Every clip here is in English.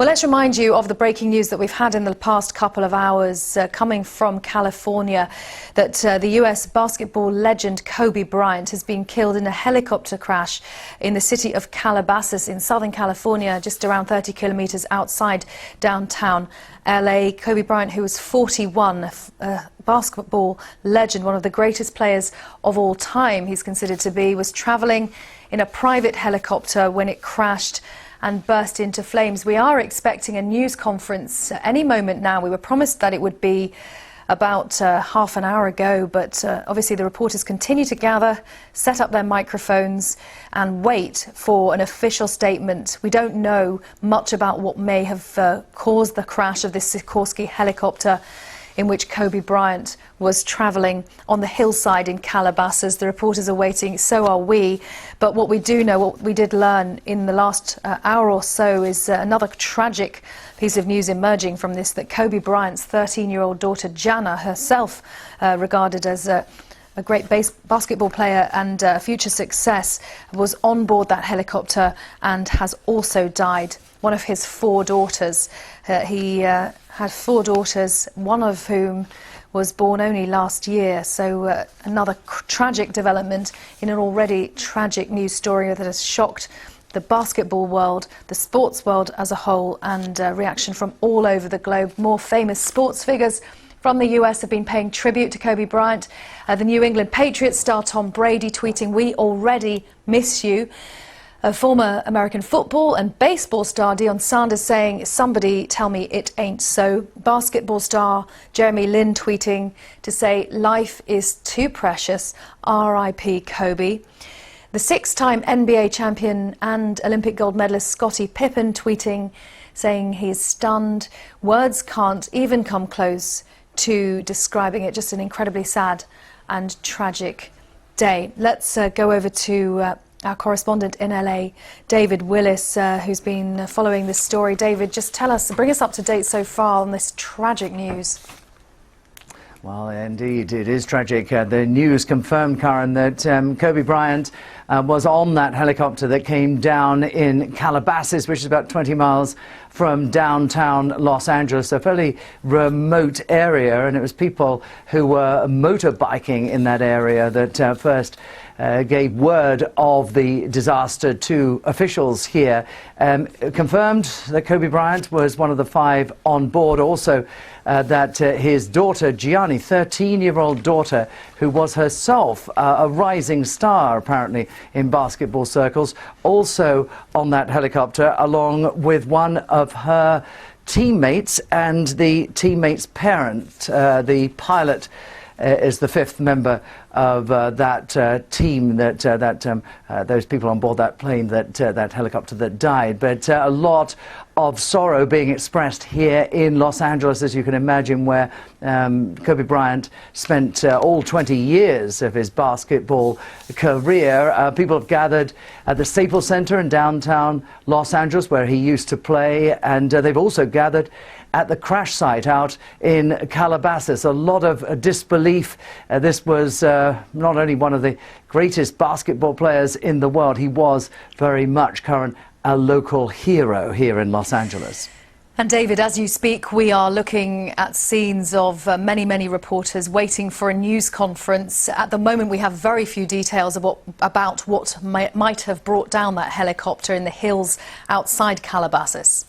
Well, let's remind you of the breaking news that we've had in the past couple of hours coming from California, that the US basketball legend Kobe Bryant has been killed in a helicopter crash in the city of Calabasas in Southern California, just around 30 kilometers outside downtown LA. Kobe Bryant, who was 41, a basketball legend, one of the greatest players of all time, he's considered to be, was traveling in a private helicopter when it crashed and burst into flames. We are expecting a news conference any moment now. We were promised that it would be about half an hour ago, but obviously the reporters continue to gather, set up their microphones and wait for an official statement. We don't know much about what may have caused the crash of this Sikorsky helicopter in which Kobe Bryant was travelling on the hillside in Calabasas. The reporters are waiting, so are we. But what we do know, what we did learn in the last hour or so, is another tragic piece of news emerging from this, that Kobe Bryant's 13-year-old daughter, Jana, herself regarded as a great basketball player and a future success, was on board that helicopter and has also died. One of his 4 daughters. He had 4 daughters, one of whom was born only last year. So another tragic development in an already tragic news story that has shocked the basketball world, the sports world as a whole, and reaction from all over the globe. More famous sports figures from the US have been paying tribute to Kobe Bryant. The New England Patriots star Tom Brady tweeting, "We already miss you." Former American football and baseball star Deion Sanders saying, "Somebody tell me it ain't so." Basketball star Jeremy Lin tweeting to say, "Life is too precious, R.I.P. Kobe." The 6-time NBA champion and Olympic gold medalist Scottie Pippen tweeting, saying he is stunned. Words can't even come close to describing it. Just an incredibly sad and tragic day. Let's go over to our correspondent in LA, David Willis, who's been following this story. David, just bring us up to date so far on this tragic news. Well, indeed, it is tragic. The news confirmed, Karen, that Kobe Bryant was on that helicopter that came down in Calabasas, which is about 20 miles from downtown Los Angeles, a fairly remote area, and it was people who were motorbiking in that area that first gave word of the disaster to officials here. Confirmed that Kobe Bryant was one of the 5 on board. Also that his daughter, Gianni, 13-year-old daughter, who was herself a rising star, apparently, in basketball circles, also on that helicopter, along with one of her teammates and the teammate's parent. The pilot is the 5th member of that team, those people on board that plane, that helicopter that died. But a lot of sorrow being expressed here in Los Angeles, as you can imagine, where Kobe Bryant spent all 20 years of his basketball career. People have gathered at the Staples Center in downtown Los Angeles, where he used to play, and they've also gathered at the crash site out in Calabasas. A lot of disbelief. This was not only one of the greatest basketball players in the world, he was very much, Karen, a local hero here in Los Angeles. And David, as you speak, we are looking at scenes of many reporters waiting for a news conference. At the moment, we have very few details about what might have brought down that helicopter in the hills outside Calabasas.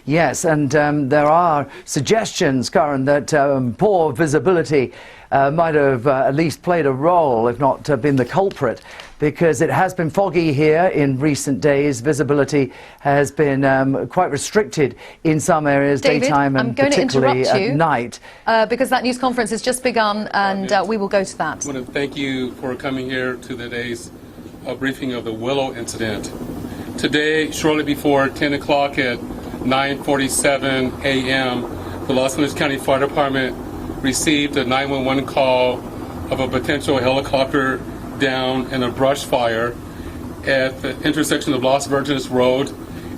Yes, and there are suggestions, Karen, that poor visibility might have at least played a role, if not been the culprit, because it has been foggy here in recent days. Visibility has been quite restricted in some areas, David, daytime and particularly at night. Because that news conference has just begun, and we will go to that. I want to thank you for coming here to today's briefing of the Willow incident. Today, shortly before 10 o'clock at 9:47 a.m., the Los Angeles County Fire Department received a 911 call of a potential helicopter down in a brush fire at the intersection of Los Virgenes Road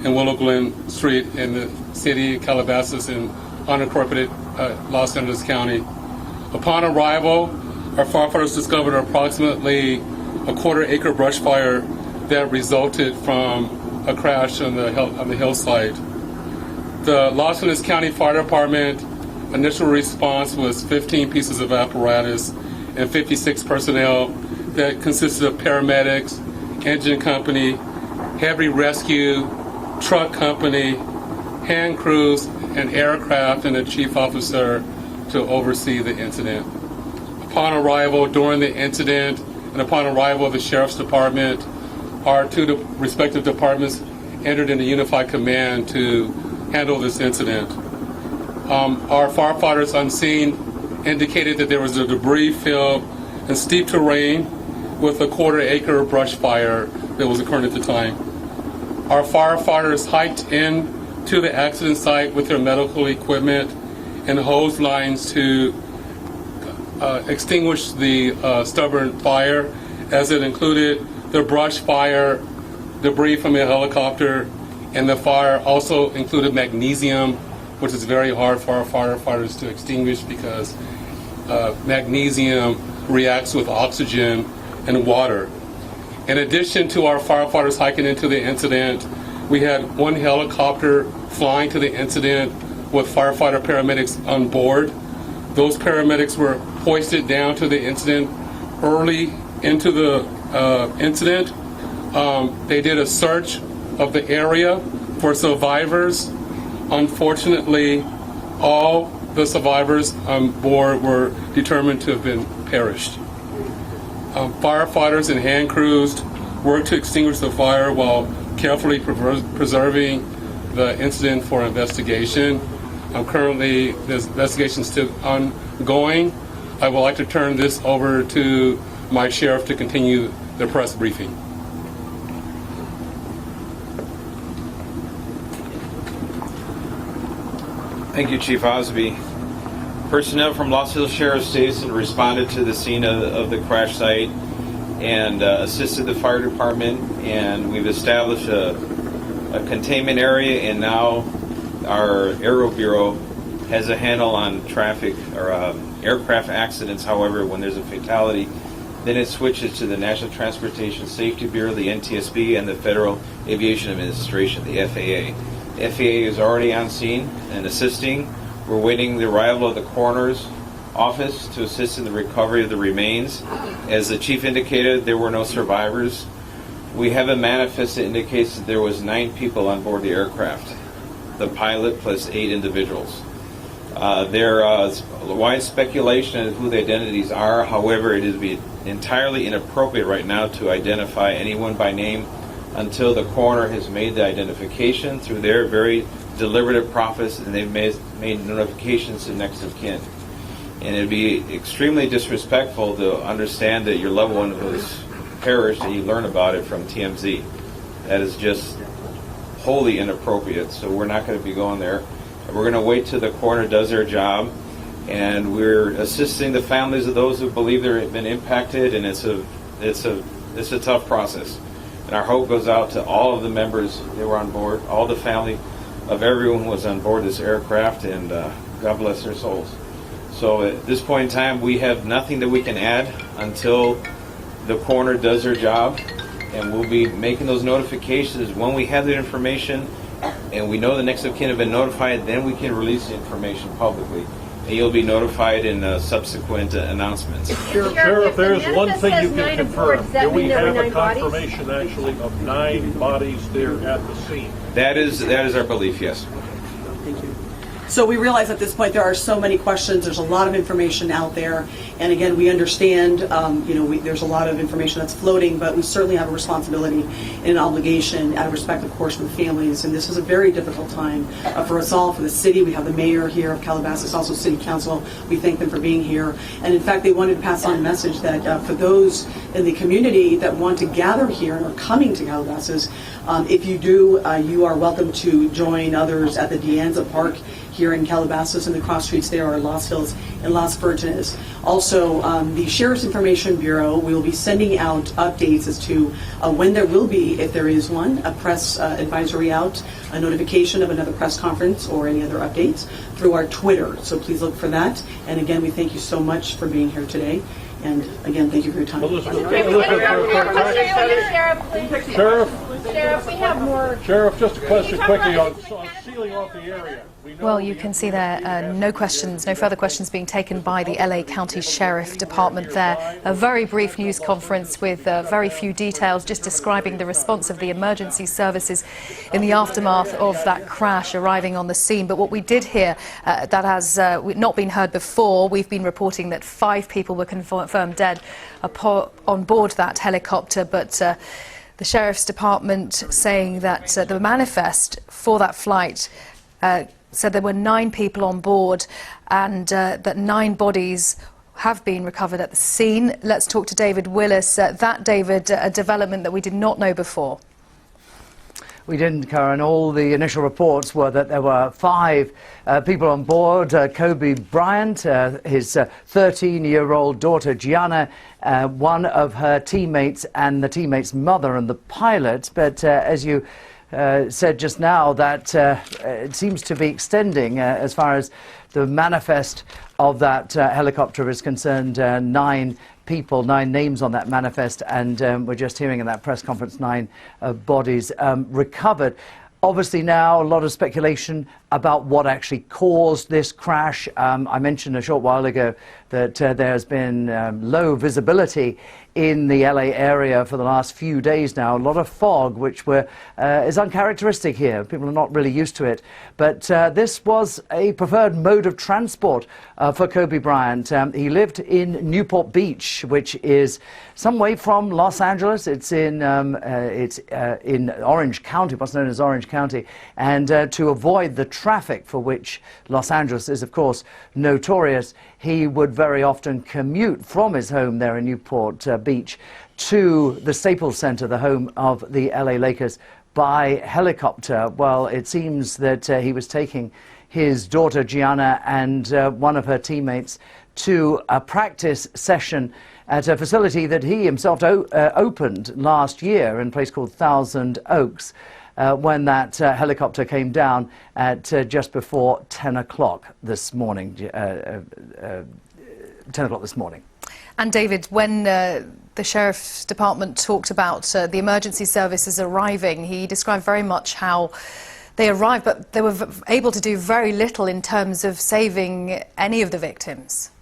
and Willow Glen Street in the city of Calabasas in unincorporated Los Angeles County. Upon arrival, our firefighters discovered approximately a quarter-acre brush fire that resulted from a crash on the hillside. The Los Angeles County Fire Department initial response was 15 pieces of apparatus and 56 personnel that consisted of paramedics, engine company, heavy rescue, truck company, hand crews, and aircraft, and a chief officer to oversee the incident. Upon arrival, during the incident, and upon arrival of the Sheriff's Department, our two respective departments entered into unified command to handle this incident. Our firefighters on scene indicated that there was a debris field and steep terrain with a quarter-acre brush fire that was occurring at the time. Our firefighters hiked in to the accident site with their medical equipment and hose lines to extinguish the stubborn fire, as it included the brush fire, debris from a helicopter, and the fire also included magnesium, which is very hard for our firefighters to extinguish because magnesium reacts with oxygen and water. In addition to our firefighters hiking into the incident, we had one helicopter flying to the incident with firefighter paramedics on board. Those paramedics were hoisted down to the incident early into the incident. They did a search of the area for survivors. Unfortunately, all the survivors on board were determined to have been perished. Firefighters and hand crews worked to extinguish the fire while carefully preserving the incident for investigation. Currently, this investigation is still ongoing. I would like to turn this over to my sheriff to continue the press briefing. Thank you, Chief Osby. Personnel from Los Angeles Sheriff's Station responded to the scene of the crash site and assisted the fire department, and we've established a containment area, and now our Aero Bureau has a handle on traffic or aircraft accidents. However, when there's a fatality, then it switches to the National Transportation Safety Bureau, the NTSB, and the Federal Aviation Administration, the FAA. The FAA is already on scene and assisting. We're waiting the arrival of the coroner's office to assist in the recovery of the remains. As the chief indicated, there were no survivors. We have a manifest that indicates that there was 9 people on board the aircraft, the pilot plus 8 individuals. There is wide speculation as to who the identities are. However, it is entirely inappropriate right now to identify anyone by name until the coroner has made the identification through their very deliberative process, and they've made notifications to next of kin. And it'd be extremely disrespectful to understand that your loved one was perished and you learn about it from TMZ. That is just wholly inappropriate, so we're not going to be going there. We're going to wait till the coroner does their job, and we're assisting the families of those who believe they've been impacted, and it's a tough process. And our hope goes out to all of the members that were on board, all the family of everyone who was on board this aircraft, and God bless their souls. So at this point in time, we have nothing that we can add until the coroner does their job, and we'll be making those notifications when we have the information and we know the next of kin have been notified. Then we can release the information publicly, and you'll be notified in subsequent announcements. Sheriff, there's one thing you can confirm. Do we have a confirmation actually of 9 bodies there at the scene? That is our belief, yes. Thank you. So we realize at this point there are so many questions. There's a lot of information out there, and again, we understand. There's a lot of information that's floating, but we certainly have a responsibility and an obligation, out of respect, of course, for the families. And this is a very difficult time for us all, for the city. We have the mayor here of Calabasas, also City Council. We thank them for being here, and in fact, they wanted to pass on a message that for those in the community that want to gather here and are coming to Calabasas, if you do, you are welcome to join others at the Dianza Park here in Calabasas, and the cross streets there are Los Hills and Las Virgenes. Also, the Sheriff's Information Bureau will be sending out updates as to when there will be, if there is one, a press advisory out, a notification of another press conference or any other updates through our Twitter. So please look for that. And again, we thank you so much for being here today. And again, thank you for your time. Sheriff, Sheriff, we have more. Sheriff, just a question quickly on sealing off the area. Well, you can see there no further questions being taken by the LA County Sheriff Department there. A very brief news conference with very few details, just describing the response of the emergency services in the aftermath of that crash arriving on the scene. But what we did hear that has not been heard before, we've been reporting that 5 people were confirmed dead on board that helicopter, but the Sheriff's Department saying that the manifest for that flight said there were 9 people on board and that 9 bodies have been recovered at the scene. Let's talk to David Willis. David, a development that we did not know before. We didn't, Karen. All the initial reports were that there were 5 people on board. Kobe Bryant, his 13-year-old daughter Gianna, one of her teammates and the teammate's mother and the pilot. But as you said just now, that it seems to be extending as far as the manifest of that helicopter is concerned. 9 people, 9 names on that manifest, and we're just hearing in that press conference 9 bodies recovered. Obviously now a lot of speculation about what actually caused this crash. I mentioned a short while ago that there's been low visibility in the LA area for the last few days now. A lot of fog, which is uncharacteristic here. People are not really used to it. But this was a preferred mode of transport for Kobe Bryant. He lived in Newport Beach, which is some way from Los Angeles. It's in Orange County, what's known as Orange County. And to avoid the traffic for which Los Angeles is, of course, notorious, he would very often commute from his home there in Newport Beach to the Staples Center, the home of the LA Lakers, by helicopter. Well, it seems that he was taking his daughter Gianna and one of her teammates to a practice session at a facility that he himself opened last year in a place called Thousand Oaks. When that helicopter came down at just before 10 o'clock this morning. 10 o'clock this morning. And David, when the Sheriff's Department talked about the emergency services arriving, he described very much how they arrived, but they were able to do very little in terms of saving any of the victims.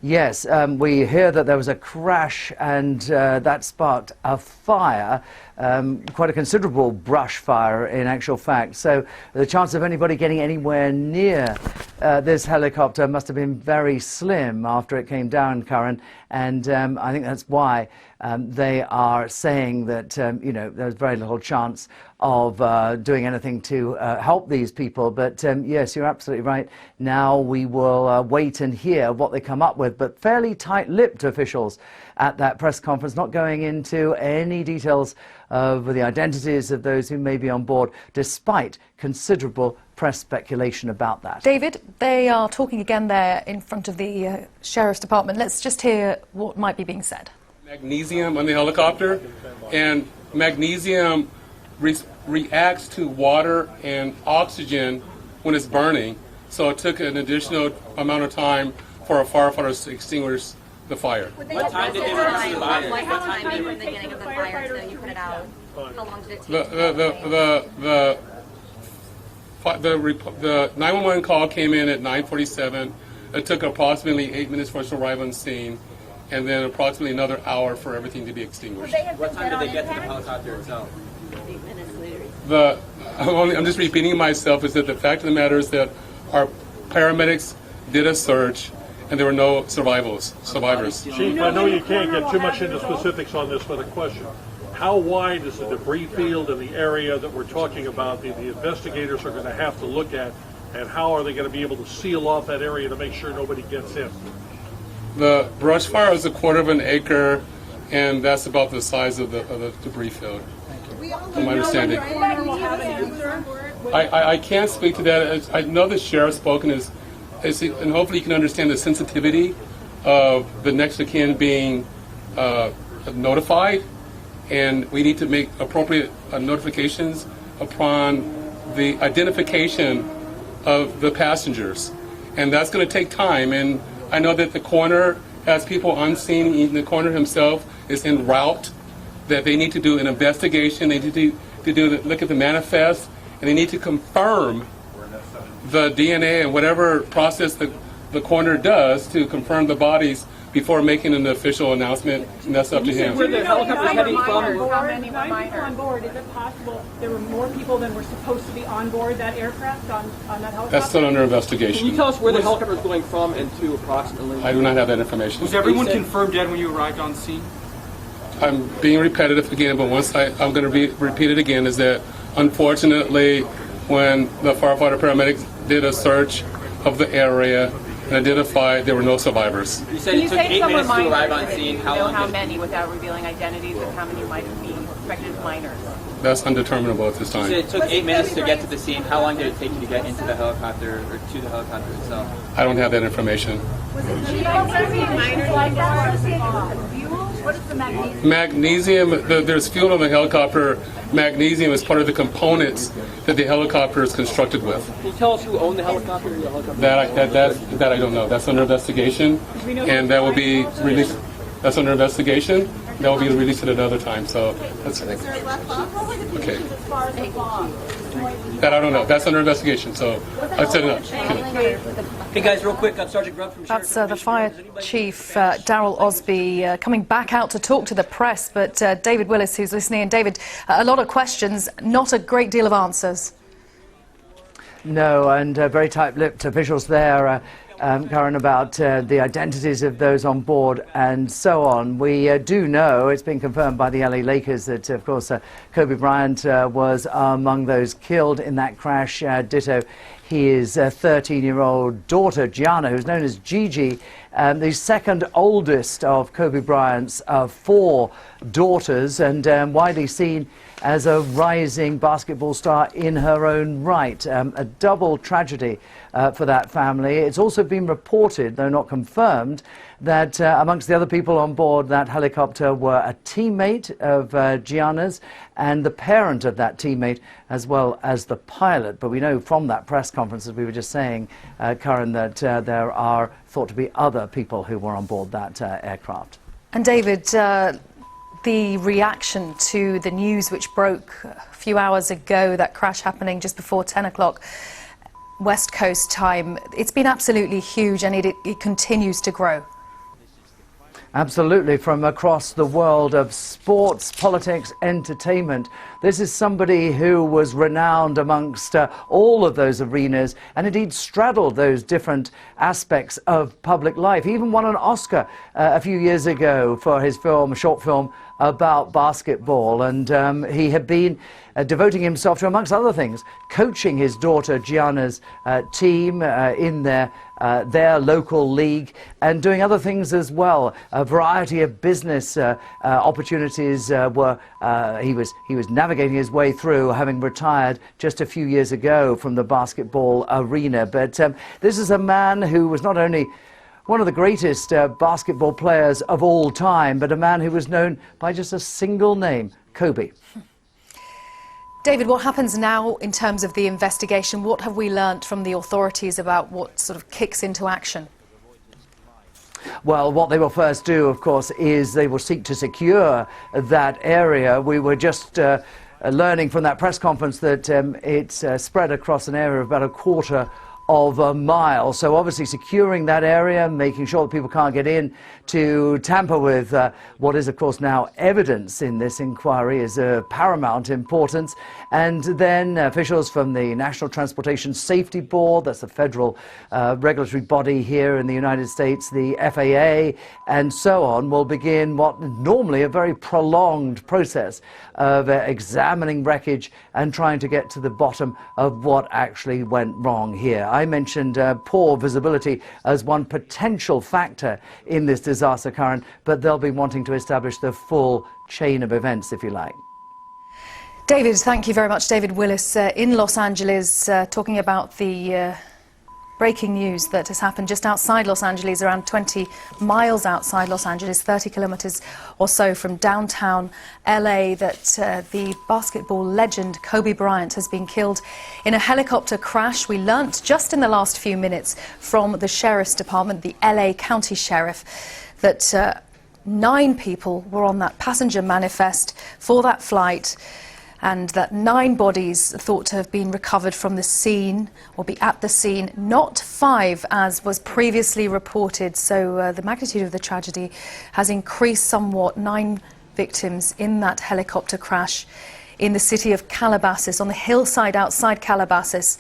Yes, we hear that there was a crash and that sparked a fire, quite a considerable brush fire in actual fact. So the chance of anybody getting anywhere near this helicopter must have been very slim after it came down, Karen. And I think that's why they are saying that, there's very little chance of doing anything to help these people. But yes, you're absolutely right. Now we will wait and hear what they come up with. But fairly tight-lipped officials at that press conference, not going into any details of the identities of those who may be on board, despite considerable press speculation about that. David, they are talking again there in front of the Sheriff's Department. Let's just hear what might be being said. Magnesium on the helicopter, and magnesium reacts to water and oxygen when it's burning. So it took an additional amount of time for our firefighters to extinguish the fire. What time did they receive the fire? What time from the beginning of the fire until you put it out? How long did it take? The 911 call came in at 9:47. It took approximately 8 minutes for us to arrive on scene, and then approximately another hour for everything to be extinguished. What time did they get to the helicopter itself? 8 minutes later. I'm just repeating myself, is that the fact of the matter is that our paramedics did a search and there were no survivors. Chief, I know you can't get too much into specifics on this, but a question. How wide is the debris field in the area that we're talking about the investigators are going to have to look at, and how are they going to be able to seal off that area to make sure nobody gets in? The brush fire is 1/4 acre, and that's about the size of the debris field, from my understanding. I can't speak to that. I know the sheriff's spoken, and hopefully you can understand the sensitivity of the next of kin being notified, and we need to make appropriate notifications upon the identification of the passengers, and that's going to take time. And I know that the coroner has people on scene. The coroner himself is en route that they need to do an investigation. They need to look at the manifest, and they need to confirm the DNA and whatever process the coroner does to confirm the bodies before making an official announcement, and that's up to him. Where the helicopter is heading from? How many were on board? Is it possible there were more people than were supposed to be on board that aircraft, on that helicopter? That's still under investigation. Can you tell us where the helicopter is going from and to approximately? I do not have that information. Was everyone confirmed dead when you arrived on scene? I'm being repetitive again, but I'm going to repeat it again, is that unfortunately when the firefighter paramedics did a search of the area and identified there were no survivors. You said it took 8 minutes to arrive on scene. How many without revealing identities and how many might be suspected as minors? That's undeterminable at this You time. said it took 8 minutes to get to the scene. How long did it take you to get into the helicopter or to the helicopter itself? I don't have that information. What is the magnesium? Magnesium, there's fuel on the helicopter. Magnesium is part of the components that the helicopter is constructed with. Can you tell us who owned the helicopter? Or the helicopter? That I don't know. That's under investigation, and that will be released. That's under investigation. That will be released at another time. So that's okay. That I don't know. That's under investigation. So I said enough. Hey guys, real quick, Sergeant Grubb from That's the fire chief, Darrell Osby, coming back out to talk to the press. But David Willis, who's listening, and David, a lot of questions, not a great deal of answers. No, and very tight-lipped officials there, Karen, about the identities of those on board and so on. We do know, it's been confirmed by the LA Lakers, that, of course, Kobe Bryant was among those killed in that crash. Ditto his 13-year-old daughter, Gianna, who's known as Gigi, the second oldest of Kobe Bryant's 4 daughters, and widely seen as a rising basketball star in her own right. A double tragedy for that family. It's also been reported, though not confirmed, that amongst the other people on board that helicopter were a teammate of Gianna's and the parent of that teammate, as well as the pilot. But we know from that press conference, as we were just saying, Karen, that there are thought to be other people who were on board that aircraft. And David, the reaction to the news which broke a few hours ago, that crash happening just before 10 o'clock West Coast time, it's been absolutely huge, and it continues to grow. Absolutely, from across the world of sports, politics, entertainment. This is somebody who was renowned amongst all of those arenas and indeed straddled those different aspects of public life. He even won an Oscar a few years ago for his film, a short film about basketball, and he had been devoting himself to, amongst other things, coaching his daughter Gianna's team in their local league, and doing other things as well. A variety of business opportunities he was navigating his way through, having retired just a few years ago from the basketball arena. But this is a man who was not only one of the greatest basketball players of all time, but a man who was known by just a single name, Kobe. David, what happens now in terms of the investigation? What have we learnt from the authorities about what sort of kicks into action? Well, what they will first do, of course, is they will seek to secure that area. We were just learning from that press conference that it's spread across an area of about a quarter of a mile. So obviously securing that area, making sure that people can't get in to tamper with what is, of course, now evidence in this inquiry is of paramount importance. And then officials from the National Transportation Safety Board, that's the federal regulatory body here in the United States, the FAA, and so on, will begin what normally a very prolonged process of examining wreckage and trying to get to the bottom of what actually went wrong here. I mentioned poor visibility as one potential factor in this disaster, Karen, but they'll be wanting to establish the full chain of events, if you like. David, thank you very much. David Willis in Los Angeles, talking about the breaking news that has happened just outside Los Angeles, around 20 miles outside Los Angeles, 30 kilometres or so from downtown LA, that the basketball legend Kobe Bryant has been killed in a helicopter crash. We learnt just in the last few minutes from the Sheriff's Department, the LA County Sheriff, that 9 people were on that passenger manifest for that flight, and that 9 bodies thought to have been recovered from the scene or be at the scene, not 5 as was previously reported. So the magnitude of the tragedy has increased somewhat. 9 victims in that helicopter crash in the city of Calabasas, on the hillside outside Calabasas.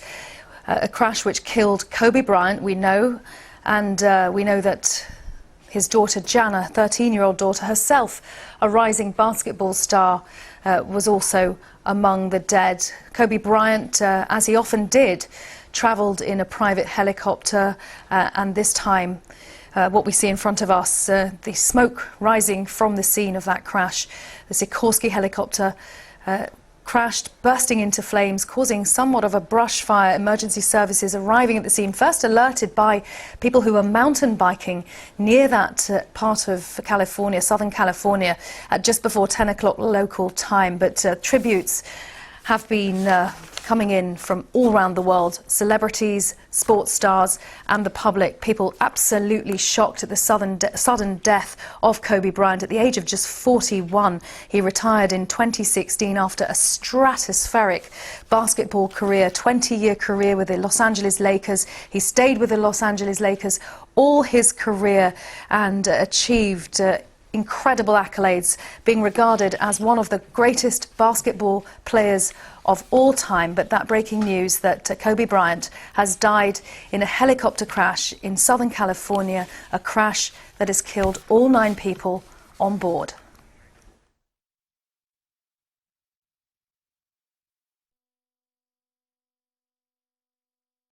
A crash which killed Kobe Bryant, we know, and we know that his daughter Jana, 13-year-old daughter, herself a rising basketball star, was also among the dead. Kobe Bryant, as he often did, travelled in a private helicopter, and this time what we see in front of us, the smoke rising from the scene of that crash. The Sikorsky helicopter crashed, bursting into flames, causing somewhat of a brush fire. Emergency services arriving at the scene, first alerted by people who were mountain biking near that part of California, Southern California, at just before 10 o'clock local time. But tributes have been coming in from all around the world. Celebrities, sports stars and the public. People absolutely shocked at the sudden death of Kobe Bryant at the age of just 41. He retired in 2016 after a stratospheric basketball career, 20-year career with the Los Angeles Lakers. He stayed with the Los Angeles Lakers all his career and achieved incredible accolades, being regarded as one of the greatest basketball players of all time. But that breaking news that Kobe Bryant has died in a helicopter crash in Southern California, a crash that has killed all 9 people on board.